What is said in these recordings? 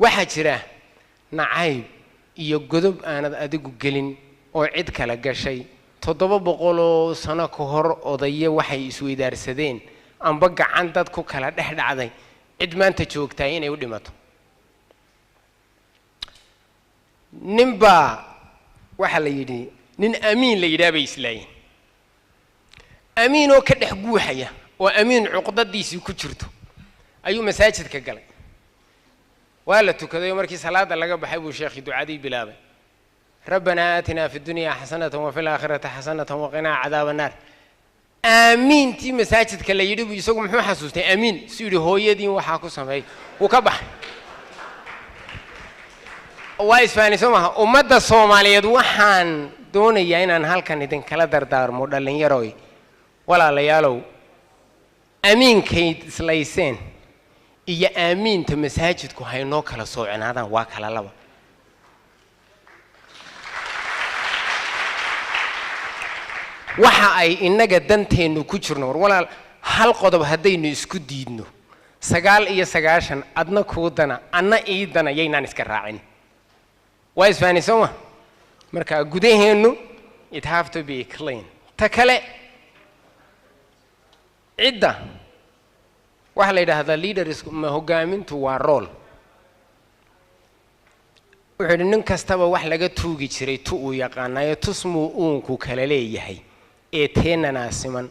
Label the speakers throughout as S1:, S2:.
S1: waxaa jira nacayb iyo godob aanad adigu gelin oo cid kala gashay 700 sano ka hor odaye waxay isweydaarsadeen amba gacan dad ku kala dhexdhacday cid maanta joogtaa inay u dhimato nimba waxa la yiri nin amiin la yiraahdo islaayeen amiin oo ka dhex guuxaya oo amiin cuqdadiisii ku jirto ayuu masaajidka galay wala tukaday markii salaada laga baxay buu sheekhi ducadii bilaabay ربنا آتنا في الدنيا حسنة وفي الآخرة حسنة وقنا عذاب النار آمين تي مساجد كلا يدو يسوق محمد حسوستي آمين سيدي هو يدين وحاكو سمعي وكبح وايس فاني سمعها ومدى الصومالية دوحان دوني ياينان هالكان يدين كلا دردار مودالين يروي ولا ليالو آمين كيد سلايسين إيا آمين تي مساجد كو هاي نوكلا صوعن هذا واكلا لبا waxa ay inaga danteenu ku jirno walaal hal qodob hadaynu isku diidno 9 adna koodana anna iidana yaynaan iska raacin waa isfaaniso marka gudaheenu it have to be clean takale cidda waxa la yiraahdaa leaders ma hogaamintu waa role wuxuu nin kastaba wax laga tuugi jiray tu uu yaqaanayo tusmu uunku kala leeyahay ee teenana siman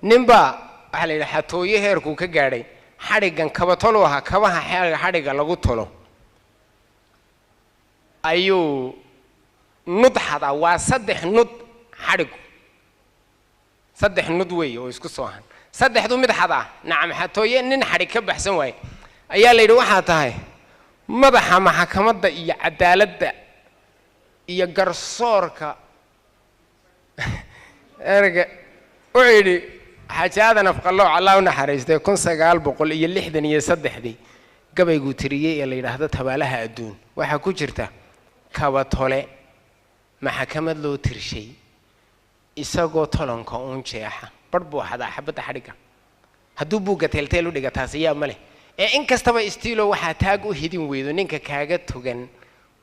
S1: nimba waxa la yiraahdaa tooye heerku ka gaadhay xarigan kaba tolo aha kabaha xariga lagu tolo ayuu nudxada waa 3 nud xarigu 3 nud weey oo isku soo han 3du mid xada nacam xatooye nin xarig ka baxsan waay ayaa la yiri waxa tahay madaxa maxkamadda iyo cadaaladda iyo garsoorka erga wixii xajaadana faqallo Allah una xariistay 1963 gabaygu tiriyay ee la yiraahdo tabaalaha adduun waxa ku jirta kaba tole maxkamad loo tirshay isagoo tolonka uun jeexa barbu xada xabada xariga haduu buuga teelteel u dhiga taasiya male ee in kastaba istiilo waxa taag u hidin weedo ninka kaaga tugan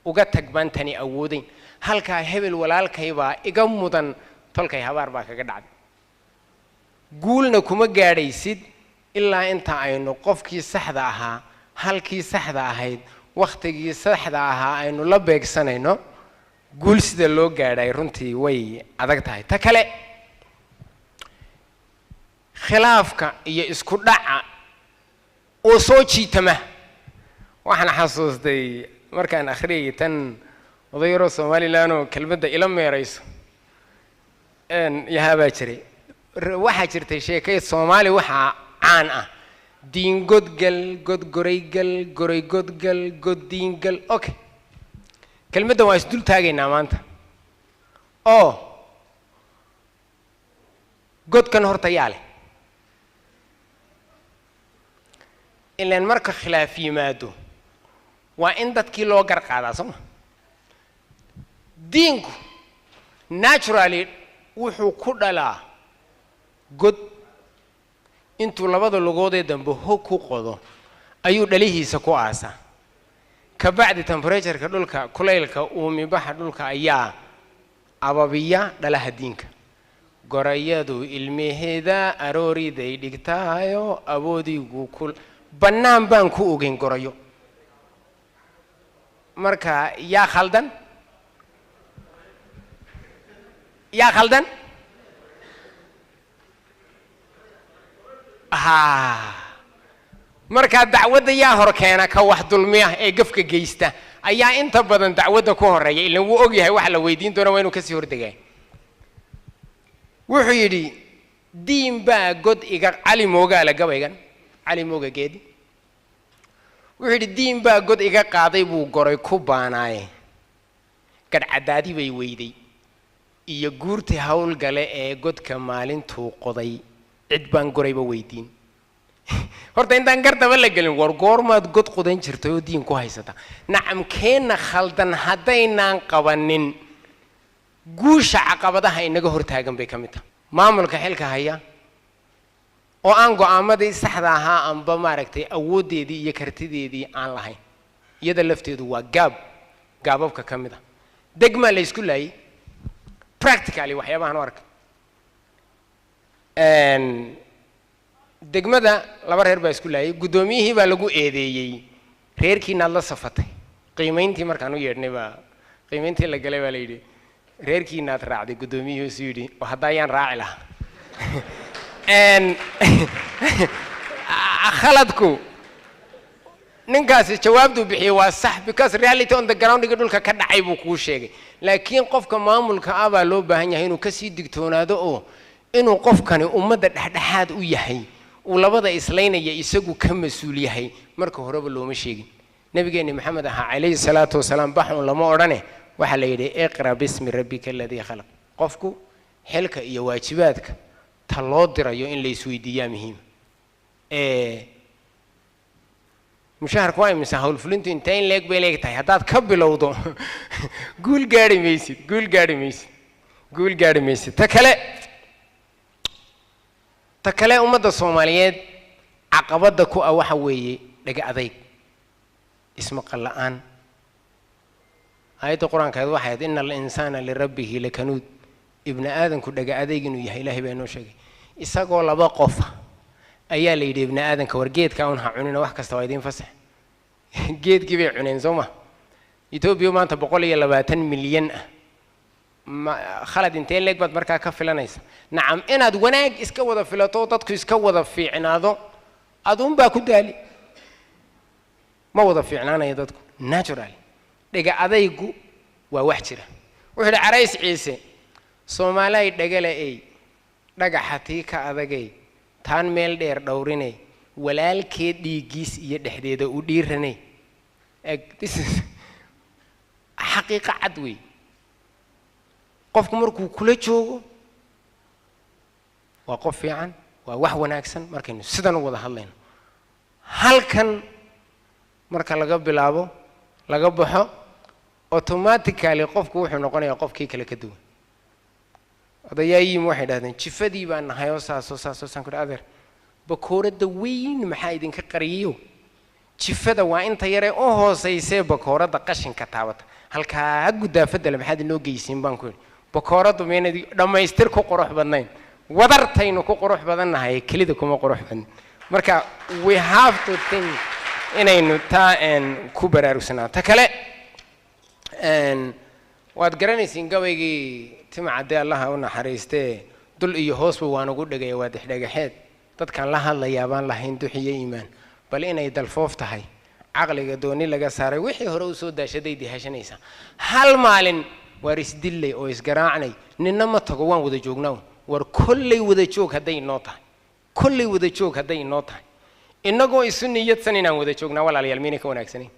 S1: uga tagbantani awoodin halka hebel walaalkayba iga mudan tolkay habaar baa kaga dhacday guulna kuma gaadhaysid ilaa inta aynu qofkii saxda ahaa halkii saxda ahayd waqtigii saxda ahaa aynu la beegsanayno guul sida loo gaadhay runtii way adag tahay ta kale khilaafka iyo isku dhaca oo soo jiitama waxaan xasuustay markaan akhriyay tan odayro Soomaaliland oo kelmadda ila meerayso yaaba jiray waxa jirtay sheekay Soomaali waxa caan ah diin godgal godgoraygal goray godgal goddiingal okay kelmadda waa isdul taagayna maanta oo godkan horta yaale ilaan marka khilaaf yimaado waa in dadkii loo gar qaadaa soo diinku naturally wuxuu ku dhalaa god intuu labada lugood ee dambe hog ku qodo ayuu dhalihiisa ku aasa ka bacdi temperature-ka dhulka kuleylka uu mibaxa dhulka ayaa ababiya dhalaha diinka gorayadu ilmeheeda arooriday dhigtaayo awoodigu kul bannaan baan ku ogeyn gorayo marka yaa khaldan marka dacwadda yaa hor keena ka wax dulmiya ee gafka geysta ayaa inta badan dacwadda ku horeeya ilaa uu og yahay wax la weydiin doono waa inuu ka sii hordegay wuxuu yiri diin baa god iga cali mooga la gabaygan cali mooga geedi wuxuu yiri diin baa god iga qaaday buu goray ku baanaaye kad cadaadi bay weyday iyo guurti hawl gale ee godka maalintuu qoday cid baan gorayba weydiin horta intaan gartaba la gelin war goormaad god qodan jirtay oo diin ku haysata nacam keena khaldan hadaynaan qabanin guusha caqabadaha inaga hortaagan bay kamid tahay maamulka xilka haya oo aan go'aamadii saxda ahaa anba maaragtay awoodeedii iyo kartideedii aan lahayn iyada lafteedu waa gaababka ka mid ah degma la isku laayay practically waxyaabahan u arkay degmada laba reer baa isku laayay gudoomiyihii baa lagu eedeeyay reerkiina la safatay qiimeyntii markaan u yeedhnay baa qiimeyntii la galay baa la yidhi reerkiina aad raacday gudoomiyihii soo yidhi hadda ayaan raaci lahaa khaladku ninkaasi jawaabtu bixiyay waa sax because reality on the ground dhulka ka dhacay buu kuu sheegay laakiin qofka maamulka ah baa loo baahan yahay inuu ka sii digtoonaado oo inuu qofkani ummadda dhexdhexaad u yahay uu labada islaynaya isagu ka mas'uul yahay marka horeba looma sheegin nabigeena maxamed alayhi salaatu wasalaam baxun lama odhane waxa la yidhi iqra bismi rabbika alladhi khalaq qofku xilka iyo waajibaadka ta loo dirayo in la isweydiiyaa muhiim mushaharku waa imisa hawlfulintu intee in leeg bay leegtahay haddaad ka bilowdo guul gaari maysid ta kale ummadda Soomaaliyeed caqabada ku ah waxa weeye dhaga adayg ismaqal la'aan ayada quraanka waxay ahayd innal insana lirabbihi lakanud ibn aadanku dhaga adayg inuu yahay ilaahay baa noo sheegay isagoo laba qof ayaa la yidhi ibn aadanka wargeedka un ha cunina wax kasta waa idin fasax geedkii bay cuneen Soomaa Itoobiya maanta 120 milyan khalad intee leeg baad markaa ka filanaysa nacam inaad wanaag iska wada filato dadku iska wada fiicnaado adun baa ku daali ma wada fiicnaanaya dadku naturally dhaga adaygu waa wax jira wuxuu carays ciise Soomaaliya dhagala ay dhagaxatii ka adagay taan meel dheer dhowrinay walaalkeed dhiigiis iyo dhexdeeda u dhiiranay this is xaqiiqo cad wey qofku markuu kula joogo waa qof fiican waa wax wanaagsan markaynu sidan u wada hadlayno halkan marka laga bilaabo laga baxo automatically qofku wuxuu noqonayaa qofkii kale ka duwan odayaayim waxay dhahdeen jifadii baan nahay oo saaso ku adeer bakoorada weyn maxaa idinka qariyo jifada waa inta yare oo hooseysay bakoorada qashinka taabata halka gudaafada maxaad inoo geysin baan ku bakooradu meenadi dhamaystir ku qurux badnayn wadartaynu ku qurux badanahay kelida kuma qurux badan marka we have to think inaynu taa ku baraarugsanaa ta kale waad garanaysiin gabaygii timacade allaha u naxariistee dul iyo hoosba waan ugu dhagay waa dhexdhagaxeed dadkan la hadlayaa baan lahayn duxiyo iimaan bal inay dalfoof tahay aqliga dooni laga saaray wixii hore u soo daashaday dihashanaysa hal maalin war isdillay oo isgaraacnay ninna ma tago waan wada joognaa war kullay wada joog haday inoo tahay inagoo isu niyadsan inaan wada joognaa walaalayaal miina ka wanaagsanay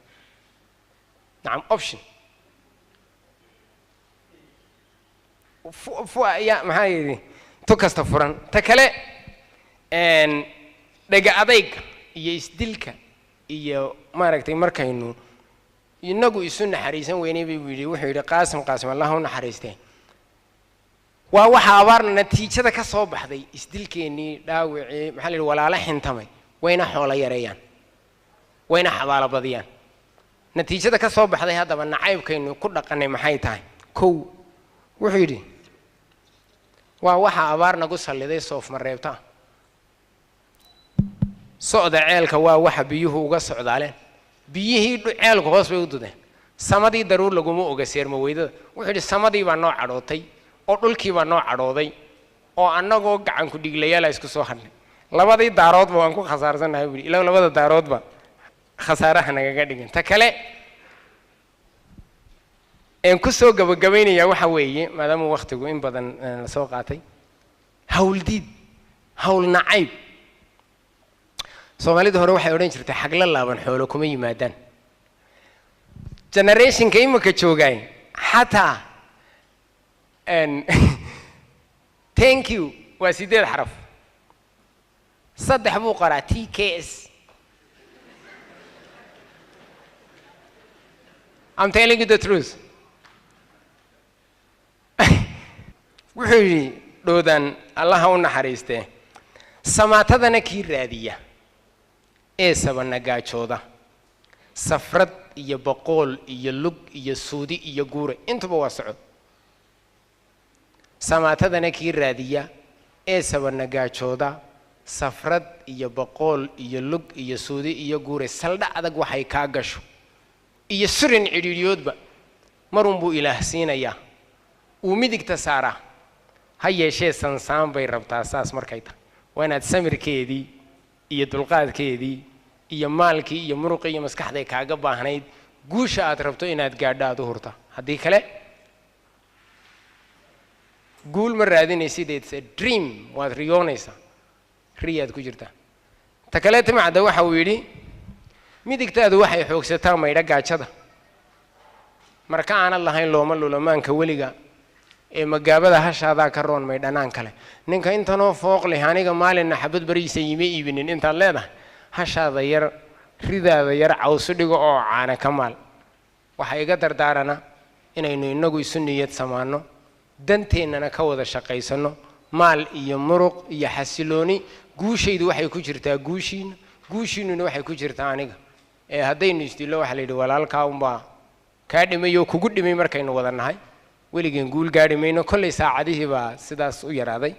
S1: nacam option يا محايدي تكست فرن تكله دقة أضيق يستدلك ما ركتي مركينو ينقو يسون حريسان ويني بيجي وحيد قاسم الله هون حريستين وواحد عبارنا نتيجة ذا كصوب هذا يستدلك إني داوي محل ولا لحن تمي وين حوالي يريان وين حوالي بديان نتيجة ذا كصوب هذا من عيب كإنه كل قني محيطان كو وحيدي وواحد عبارنا قصة اللي ذي صوف مريبتا صعد عيالك واحد بيوه وقصعد عليه بيه عيالك غصب يودده سمدي ضرور لقومه وقصير مويده وحيد السمدي بانو عروتي أولكي بانو عروتي أو أنا جو عن كل دقيقة لا يسكت سوحنا لبادي دارود بانكو خسارة سنة هبلي إلا لبادي دارود با خسارة هنا قاعدين تكله إن كسو قبيني يا وحوي ما دام وقته وين بدن سوقاتي هول ديد هول نعيب Somali ده هروح يورين شرط حق الله بنحوله كمية مادن generation كيما كتشوجين حتى ان thank you وسيد الحرف صدق بقرة TKS I'm telling you the truth وحي دودان الله هون حريسته samaatadana kii raadiya ee sabanagaajooda safrad iyo boqol iyo lug iyo suudi iyo guure intuba waa socod samaatadana kii raadiya ee sabanagaajooda safrad iyo boqol iyo lug iyo suudi iyo guure saldha adag waxay ka gasho iyo surin cidhiidhiyoodba marun buu ilaah siinayaa uu midigta saaraa ha yeeshee sansaan bay rabtaa saas markay tahay waa inaad samirkeedii iyo dulqaadkeedii iyo maalkii iyo muruqii iyo maskaxday kaaga baahnayd guusha aad rabto inaad gaadho aad u hurta haddii kale guul ma raadinaysid it's a dream waad riyoonaysaa riyaad ku jirtaa ta kale timacda waxa uu yidhi midigtaadu waxay xoogsataa maydha gaajada marka aanad lahayn looma lulamaanka weliga ee magaabada hashaadaa ka roon maydhanaan kale ninka intanoo fooq leh aniga maalinna xabad bariisa iima iibinin intaad leedahay hashaada yar ridaada yar cawsu dhigo oo caana ka maal waxaa iga dardaarana inaynu inagu isu niyad samaano danteennana ka wada shaqaysano maal iyo muruq iyo xasilooni guushaydu waxay ku jirtaa guushiinuna waxay ku jirtaa aniga ee haddaynu isdillo waxa la yidhi walaalkaa unbaa kaa dhimay oo kugu dhimay markaynu wada nahay weligeen guul gaadhi mayno kollay saacadihii baa sidaas u yaraaday